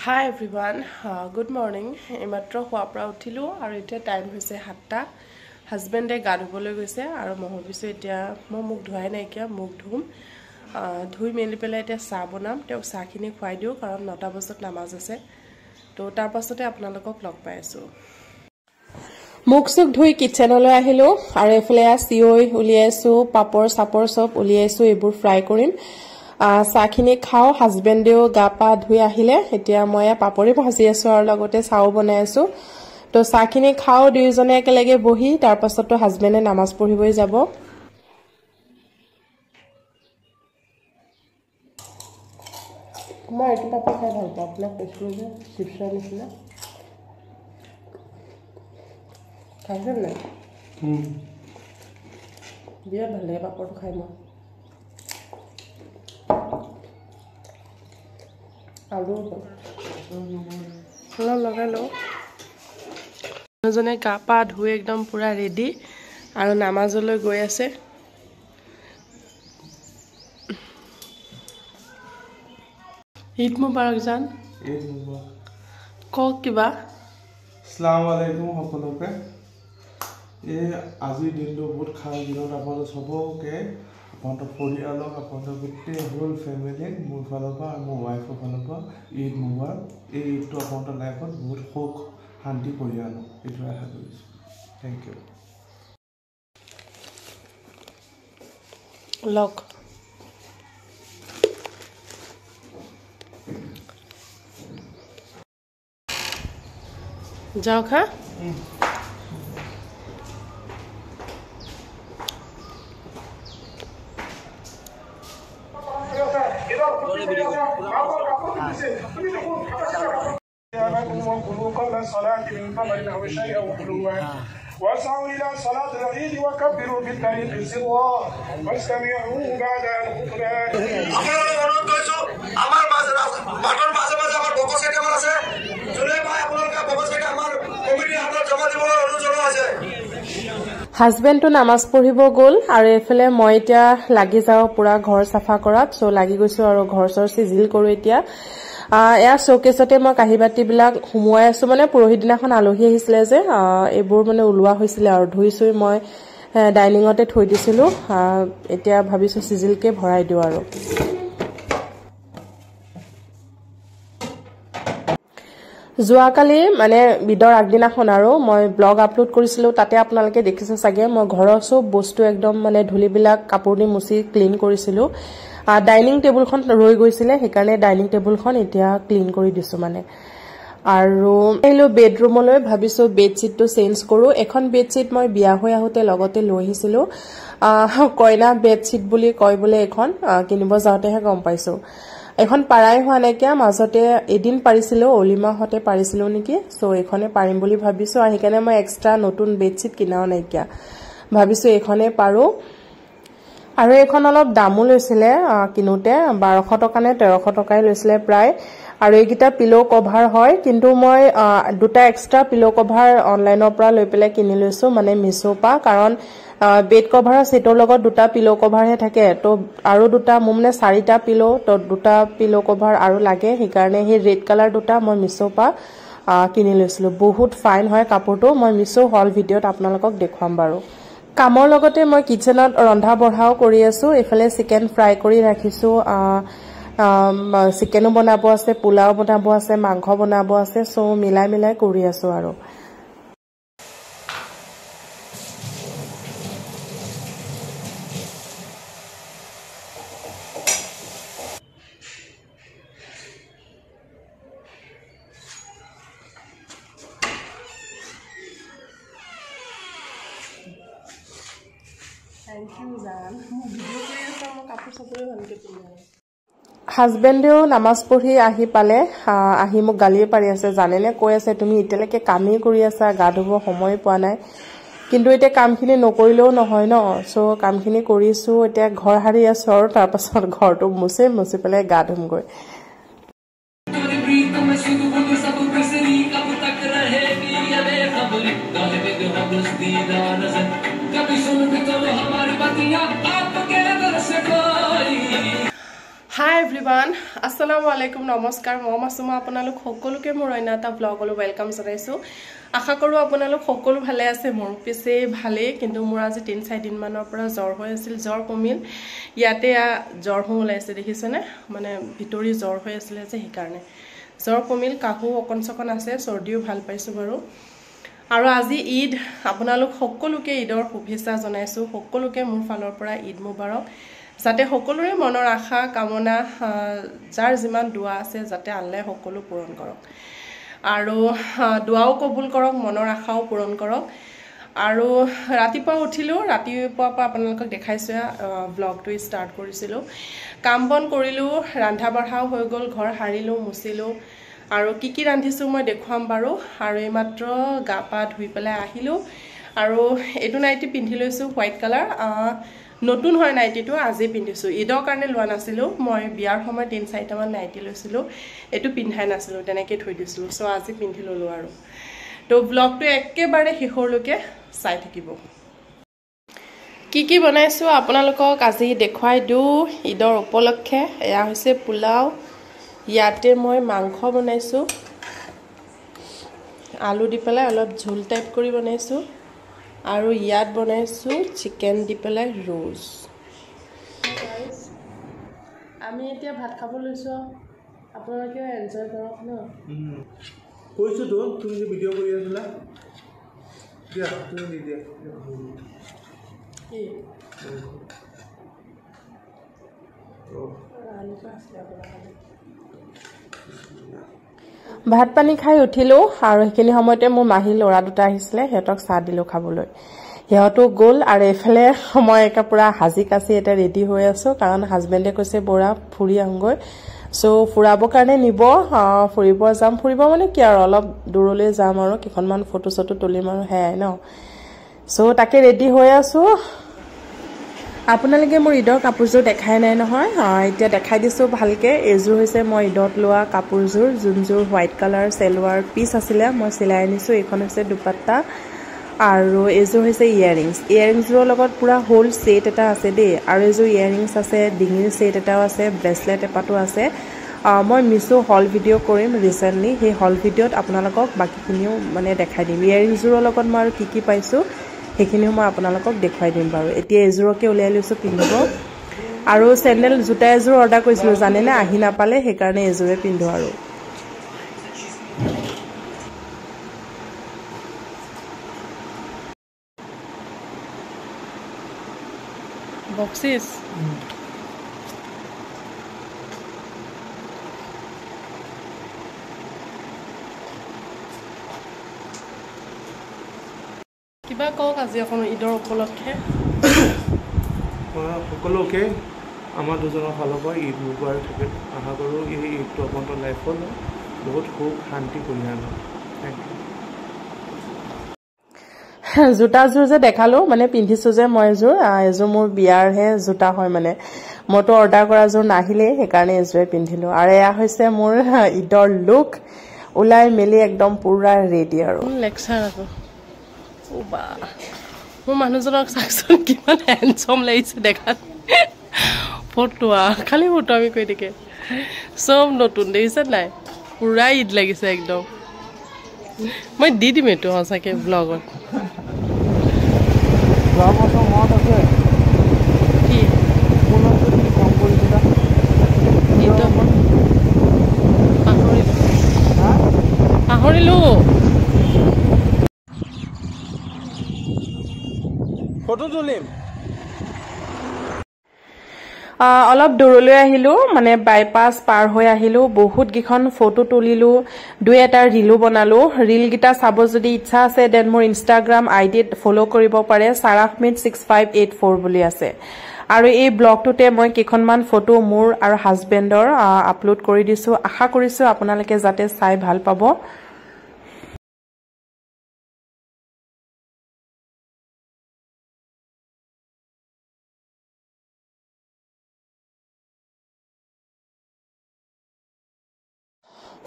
Hi everyone, good morning. Ematro huapra uthilu aru etia time hoise 7টা. Husband e gadu bole goise aru mo hobisu etia mo muk dhuai nai kya muk dhum. Dhui meli pela etia sa bonam te sa khini khwai diu karon 9টা bajat namaz ase. To tar pasote apnalokok log pai asu. Muk suk dhui kitchen ole ahilu aru efale sioi uliaisu papor sapor sob uliaisu ebur fry korim. Sakhini khao husband deo ga pa dhui ahile etia moya papori bhaji asu aru logote sao banai asu to sakhini khao duijone ekelege bohi tar pasot to husband e namaz porhiboi jabo মই এটো পাপৰ খাই ভাল পাওঁ আপোনাক কৈছো যে চিপছৰ নিচিনা খাইছেন নাই বিৰাট ভাল লাগে পাপৰটো খাই মই আলু লগাই লো জনে গা পা ধুই একদম পুৰা ৰেডি আৰু নামাজলৈ গৈ আছে ঈদ মুবাৰক জান ঈদ মুবাৰক কক কিবা আসসালামু আলাইকুম সকলোকে এই আজিৰ দিনটো বহুত খাস দিনত আপোনালোক সবকে আপোনালোকৰ পৰিয়ালক আপোনালোকৰ গোটেই হোল ফেমিলি মোৰ ফালৰ পৰা আৰু মোৰ ৱাইফৰ ফালৰ পৰা ঈদ মুবাৰক এই ঈদটো আপোনালোকৰ লাইফত বহুত সুখ শান্তি পৰিয়াল এইটো আশা কৰিছোঁ থেংক ইউ লক যাও খা واسعوا إلى صلاة العيد وكبروا بالطريق سرا واستمعوا بعد الخطبات আপনারা অনুরোধ করছো আমার মাঝে বাটন মাঝে মাঝে আমার বকস কেটে আমার আছে চলে ভাই আপনারা বকস কেটে আমার কমিটি আপনারা জমা দিব অনুরোধ জমা আছে হাজবেন্ড তো নামাজ পঢ়িব গল আৰু এফালে মই এতিয়া লাগি যাও পুৰা ঘৰ সাফা কৰাত সো লাগি গৈছো আৰু ঘৰ সৰ সিজিল কৰো এতিয়া এয়া শোকেছতে মই কাহিবাতি বিলাক হুমুৱাই আছো মানে পৰহি দিনাখন আলহী আহিছিল যে এবোৰ মানে উলুৱা হৈছিল আৰু ধুইছুই মই ডাইনিংতে থৈ দিছিলো এতিয়া ভাবিছো সিজিলকে ভৰাই দিও আৰু জুৱাকালি মানে বিদৰ আগদিনাখন আৰু মই ব্লগ আপলোড কৰিছিলো তাতে আপোনালোকে দেখিছে চাগে মই ঘৰৰ সব বস্তু একদম মানে ধুলিবিলাক কাপোৰ দি মুছি ক্লিন কৰিছিলো ডাইনিং টেবুলখন ৰৈ গৈছিলে হেকাৰণে ডাইনিং টেবুলখন এতিয়া ক্লিন কৰি দিছো মানে আৰু এলো বেডৰুমলৈ ভাবিছো বেডশিটটো চেঞ্জ কৰো এখন বেডশিট মই বিয়া হৈ আহোতে লগতে লৈ আহিছিলো কইনা বেডশিট বুলি কয় বলে এখন কিনিব যাওতেহে গম পাইছো এখন পাৰাই হোৱা নাই কিয়া মাজতে এদিন পাৰিছিলো অলিমা হতে পাৰিছিলো নেকি সো এখনে পাৰিম বুলি ভাবিছো আৰু হেকাৰণে মই এক্সট্ৰা নতুন বেডশিট কিনাও নাই কিয়া ভাবিছো এখনে পাৰো আৰু এখন অলপ দামো লৈছিলে কিনোতে 1200 টকা নে 1300 টকাই লৈছিলে প্ৰায় আৰু এইগিটা পিলো কভাৰ হয় কিন্তু মই দুটা এক্সট্ৰা পিলো কভাৰ অনলাইনৰ পৰা লৈ পেলাই কিনি লৈছো মানে মিছো পা কাৰণ বেড কভাৰৰ সেটৰ লগত দুটা পিলো কভাৰ হে থাকে তো আৰু দুটা মুমনে 4টা পিলো তো দুটা পিলো কভাৰ আৰু লাগে হেকাৰণে হে ৰেড কালাৰ দুটা মই মিছো পা কিনি লৈছিলো বহুত ফাইন হয় কাপোৰটো মই মিছো হল ভিডিওত আপোনালোকক দেখুৱাম বাৰু কামৰ লগতে মই কিচেনত ৰন্ধা বঢ়াও কৰি আছো এফালে চিকেন ফ্ৰাই কৰি ৰাখিছো চিকেনো বনাব আছে পোলাও বনাব আছে মাংস বনাব আছে সো মিলাই মিলাই কৰি আছো আৰু হাজবেন্ডেও নামাজ পঢ়ি আহি পালে আহি মোক গালিয়ে পাৰি আছে জানেনে কৈ আছে তুমি ইতেলেকে কামেই কৰি আছা গা ধুব সময় পোৱা নাই কিন্তু এতিয়া কামখিনি নকৰিলেও নহয় ন সো কামখিনি কৰিছো এতিয়া ঘৰ হাৰি আছো আৰু তাৰ পাছত ঘৰটো মুছি পেলাই গা ধুমগৈ হাই এভৰিৱান আসসালামু আলাইকুম নমস্কাৰ মই মাসুমা আপোনালোক সকলোকে মোৰ অন্য এটা ব্লগলৈ ওয়েলকাম জনাইছো আশা কৰো আপোনালোক সকলো ভালে আছে মোৰ পিছে ভালে কিন্তু মোৰ আজি 3-4 দিন মানৰ পৰা জ্বৰ হৈ আছিল জ্বৰ কমিল ইয়াতে জ্বৰ হৈ ওলাইছে দেখিছেনে মানে ভিতৰি জ্বৰ হৈ আছিল যে সেই কাৰণে জ্বৰ কমিল কাহু অকনচকন আছে সৰ্দিও ভাল পাইছো বাৰু আৰু আজি ঈদ আপোনালোক সকলোকে ঈদৰ শুভেচ্ছা জনাইছো সকলোকে মোৰ ফালৰ পৰা ঈদ মুবাৰক যাতে সকলোৰে মনৰ আশা কামনা যাৰ যিমান দুৱা আছে যাতে আল্লাহে সকলো পূৰণ কৰক আৰু দুৱাও কবুল কৰক মনৰ আশাও পূৰণ কৰক আৰু ৰাতিপুৱা উঠিলো ৰাতিপুৱা আপোনালোকক দেখাইছো ব্লগটো ষ্টাৰ্ট কৰিছিলো কাম বন কৰিলো ৰান্ধা বঢ়াও হৈ গল ঘৰ হাৰিলো মুছিলো আৰু কি ৰান্ধিছো মই দেখুৱাম বাৰু আৰু এইমাত্ৰ গা পা ধুই পেলাই আহিলো আৰু এটো নাইটি পিন্ধি লৈছো হোৱাইট কালাৰ নতুন হয় নাইটিটো আজি পিন্ধিছো ঈদৰ কাৰণে লোৱা নাছিলো মই বিয়াৰ সময় 3-4টা মান নাইটি লৈছিলো এটো পিন্ধাই নাছিলো তেনেকৈ থৈ দিছিলো সো আজি পিন্ধি ললো আৰু তো ব্লগটো একেবাৰে শেষৰলৈকে চাই থাকিব কি বনাইছো আপোনালোকক আজি দেখুৱাই দিও ঈদৰ উপলক্ষে এয়া হৈছে পোলাও ইয়াতে মই মাংস বনাইছো আলু দি পেলাই অলপ ঝোল টাইপ কৰি বনাইছো আৰু ইয়াত বনাইছো চিকেন দি পেলাই ৰোজ আমি এতিয়া ভাত খাব লৈছো আপোনালোকে এনজয় কৰক ন কৈছো তো তুমি যে ভিডিও কৰি আছিলা দিয়া তুমি দি দিয়া কি ভাত পানী খাই উঠিলো আৰু হেখিনি সময়তে মোৰ মাহী লৰা দুটা আহিছিলে হেতক চাহ দিলো খাবলৈ হেহটো গল আৰু এফালে সময় একা পুৰা হাজি কাছি এটা ৰেডি হৈ আছো কাৰণ হাজবেণ্ডে কৈছে বৰা ফুৰি আহগৈ সো ফুৰাব কাৰণে নিব ফুৰিব যাম ফুৰিব মানে কি আৰু অলপ দূৰলৈ যাম আৰু কিখনমান ফটো চটো তুলিম আৰু হেয়াই ন সো তাকে ৰেডি হৈ আছো আপোনালোকে মোৰ ঈদৰ কাপোৰযোৰ দেখাই নাই নহয় এতিয়া দেখাই দিছো ভালকে এজোৰ হৈছে মই ঈদত লোৱা কাপোৰযোৰ যোনযোৰ হোৱাইট কালাৰ সেলৱাৰ পিস আছিলে মই সিলাই আনিছো এখন হৈছে দুপাট্টা আৰু এজোৰ হৈছে ইয়াৰিংছৰ লগত পুৰা হোল সেট এটা আছে দে আৰু এজোৰ ইয়াৰিংছ আছে ডিঙিৰ সেট এটাও আছে ব্ৰেসলেট এপাটো আছে মই মিছো হল ভিডিও কৰিম ৰিসেন্টলি হে হল ভিডিওত আপোনালোকক বাকিখিনিও মানে দেখাই দিম ইয়াৰিংছৰ লগত মই আৰু কি পাইছো হেখিনিও মই আপোনালোকক দেখুৱাই দিম বাৰু এতিয়া এজোৰকে উলিয়াই লৈছো পিন্ধিব আৰু স্যান্ডেল জোতা এজোৰ অৰ্ডাৰ কৰিছিলো জানে না আহি নাপালে হে কাৰণে এজোৰে পিন্ধো আৰু বক্সিস কিবা কক আজি এখন ঈদৰ উপলক্ষে সকলোকে আমাৰ দুজনৰ ফালৰ পৰা ঈদ মুবাৰক থাকিল আশা কৰোঁ এই ঈদটো আপোনালোকৰ লাইফত বহুত সুখ শান্তি কঢ়িয়াই আনক থেংক ইউ জোতাযোৰ যে দেখালো মানে পিন্ধিছো যে মই এজোৰ মোৰ বিয়াৰ হে জোতা হয় মানে মইতো অৰ্ডাৰ কৰা যোৰ নাহিলে হে কাৰণে এজোৰে পিন্ধিলো আৰু এয়া হৈছে মোৰ ঈদৰ লুক উলাই মেলি একদম পুৰা ৰেডি আৰু লেকচাৰ আকৌ ওবা মোৰ মানুহজনক চাকচোন কিমান হ্যান্ডসাম লাগিছে দেখাত ফটো খালি ফটো আমি কৈ দিকে সব নতুন দেখিছে নাই পুৰা ঈদ লাগিছে একদম মই দি দিম এটো সঁচাকে ব্লগত মত আছে কি কাম কৰিছিলা পাহৰিলো ফটো তুলিম অলপ দূৰলৈ আহিলো মানে বাইপাস পাৰ হৈ আহিলো বহুত গিখন ফটো তুলিলো দুই এটা ৰিলো বনালো ৰিল গিটা চাব যদি ইচ্ছা আছে দেন মোৰ ইনষ্টাগ্ৰাম আইডিত ফলো কৰিব পাৰে sarahmit6584 বুলি আছে আৰু এই ব্লগটোতে মই কিখনমান ফটো মোৰ আৰু হাজবেণ্ডৰ আপলোড কৰি দিছো আশা কৰিছো আপোনালোকে যাতে চাই ভাল পাব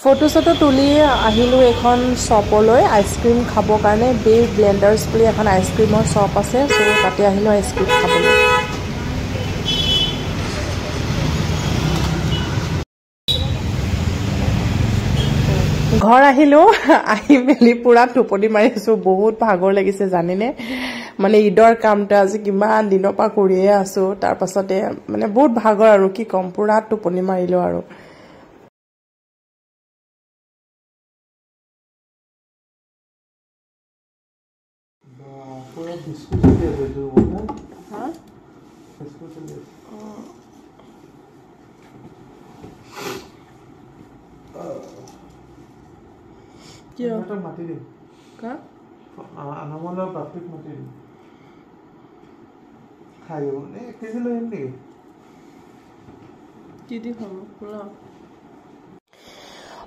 ফটো চটো তুলি আহিলো এখন শ্বপলৈ আইসক্ৰীম খাব কাৰণে বে ব্লেন্ডাৰ্স বুলি এখন আইসক্ৰীমৰ শ্বপ আছে সো তাতে আহিলো আইসক্ৰীম খাবলৈ ঘৰ আহিলো আহি মেলি পুৰা টোপনি মাৰিছো বহুত ভাগৰ লাগিছে জানিনে মানে ঈদৰ কামটো আজি কিমান দিনৰ পৰা কৰিয়ে আছো তাৰ পাছতে মানে বহুত ভাগৰ আৰু কি কম পুৰা টোপনি মাৰিলো আৰু পুৰা বিস্কুট চলি আছে এইটো কথা হা বিস্কুট চলি আছে কি এটা মাতি দিম কা আনামলৰ বাপিক মাতি দিম খাই যাব নে 1 কেজি লৈ আহিম নেকি কি দি খাম পুৰা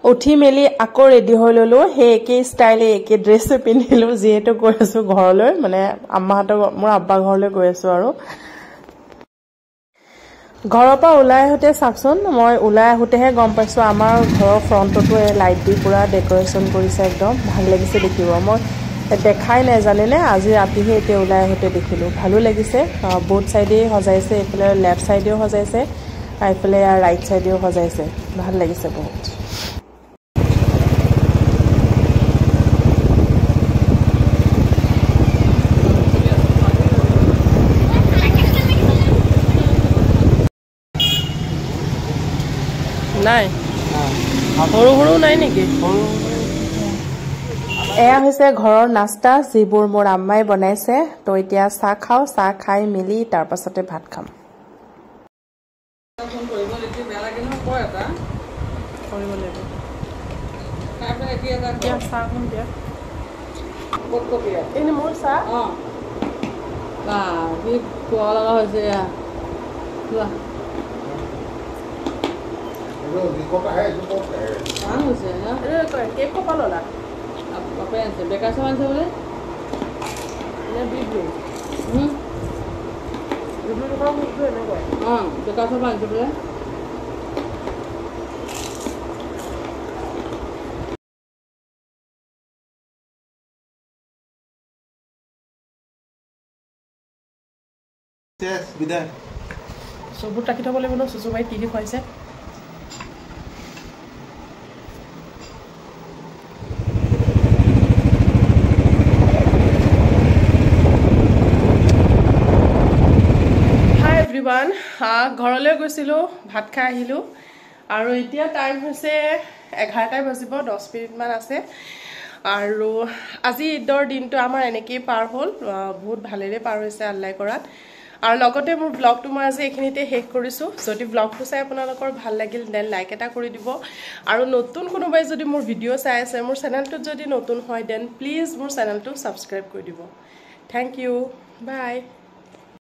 উঠি মেলি আকৌ ৰেডি হৈ ললো হে একে ষ্টাইলে একে ড্ৰেছ পিন্ধিলো যেহেতু গৈ আছো ঘৰলৈ মানে আম্মাহঁতৰ মোৰ আব্বা ঘৰলৈ গৈ আছো আৰু ঘৰৰ পৰা ওলাই আহোতে চাকচোন মই ওলাই আহোতেহে গম পাইছো আমাৰ ঘৰৰ ফ্ৰণ্টটো লাইট দি পুৰা ডেকৰেশ্যন কৰিছে একদম ভাল লাগিছে দেখিব মই দেখাই নাই জানেনে আজি ৰাতিহে এতিয়া ওলাই আহোতে দেখিলো ভালো লাগিছে বোথ সাইডে সজাইছে এফালে লেফট সাইডেও সজাইছে এফালে ৰাইট সাইডেও সজাইছে ভাল লাগিছে বহুত নাই সৰু সৰু নাই নেকি এয়া হৈছে ঘৰৰ নাস্তা যিবোৰ মোৰ আম্মাই বনাইছে তো এতিয়া চাহ খাও চাহ খাই মিলি তাৰ পাছতে ভাত খাম বেকাৰ চাহ আনিছে বোলে বেকাৰ চাহ আনিছে বোলে বিদায় চবুত ৰাখি থব লাগিব ন চুচুবাই কি খুৱাইছে ঘৰলৈ গৈছিলো ভাত খাই আহিলো আৰু এতিয়া টাইম হৈছে 11টা বাজিব 10 মিনিটমান আছে আৰু আজি ঈদৰ দিনটো আমাৰ এনেকৈ পাৰ হ'ল বহুত ভালেৰে পাৰ হৈছে আল্লাই কৰাত আৰু লগতে মোৰ ব্লগটো মই আজি এইখিনিতে শেষ কৰিছো যদি ব্লগটো চাই আপোনালোকৰ ভাল লাগিল দেন লাইক এটা কৰি দিব আৰু নতুন কোনোবাই যদি মোৰ ভিডিঅ' চাই আছে মোৰ চেনেলটোত যদি নতুন হয় দেন প্লিজ মোৰ চেনেলটো সাবস্ক্ৰাইব কৰি দিব থ্যাংক ইউ বাই